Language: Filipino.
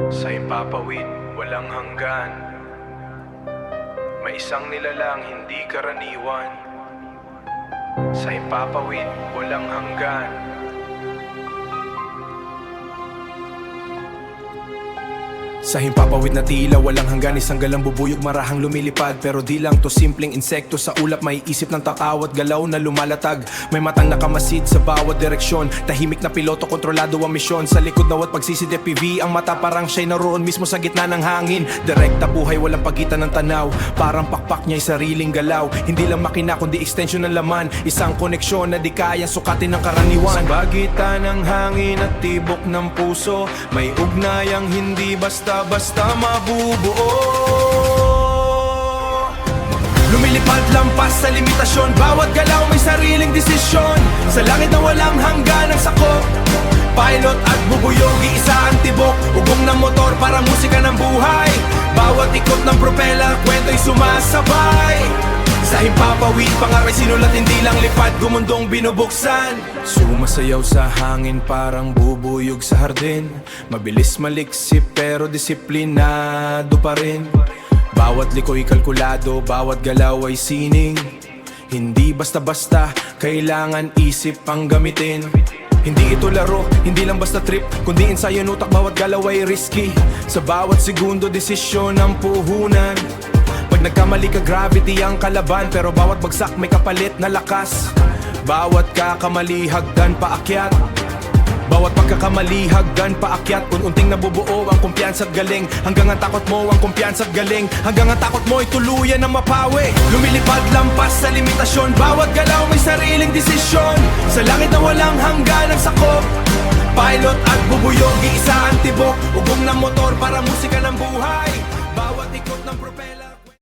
Sa impapawid, walang hanggan. May isang nilalang hindi karaniwan. Sa impapawid, walang hanggan. Sa himpapawid na tila walang hanggan, isang galang bubuyog marahang lumilipad. Pero di lang to simpleng insekto, sa ulap may isip ng takawat galaw na lumalatag. May matang nakamasid sa bawat direksyon, tahimik na piloto, kontrolado ang misyon. Sa likod nawat pagsisid FPV, ang mata parang siya'y naroon mismo sa gitna ng hangin. Direkta buhay, walang pagitan ng tanaw, parang pakpak niya'y sariling galaw. Hindi lang makina kundi extension ng laman, isang koneksyon na di kayang sukatin ng karaniwan. Sa pagitan ng hangin at tibok ng puso, may ugnayang hindi basta mabubuo. Lumilipad lampas sa limitasyon, bawat galaw may sariling desisyon. Sa langit na walang hanggan ang sakop, pilot at bubuyog, iisa ang tibok. Ugong ng motor para musika ng buhay, bawat ikot ng propeller, kwento'y sumasabay. Sa himpapawid, pangaray sinulat, hindi lang lipad, gumundong binubuksan. Sumasayaw sa hangin parang bubuyog sa hardin, mabilis maliksip pero disiplinado pa rin. Bawat liko'y kalkulado, bawat galaw ay sining. Hindi basta-basta, kailangan isip ang gamitin. Hindi ito laro, hindi lang basta trip, kundi ensayo ng utak, bawat galaw ay risky. Sa bawat segundo, desisyon ang puhunan. Pag nagkamali ka, gravity ang kalaban, pero bawat bagsak may kapalit na lakas. Bawat kakamali, hagdan paakyat. Bawat pagkakamali, hagdan paakyat. Unting nabubuo ang kumpiyansa at galing, hanggang ang takot mo ang kumpiyansa at galing, hanggang ang takot mo ay tuluyan na mapawi. Lumilipad lampas sa limitasyon, bawat galaw may sariling desisyon. Sa langit na walang hanggan ang sakop, pilot at bubuyog, iisa ang tibok. Ugong ng motor para musika ng buhay.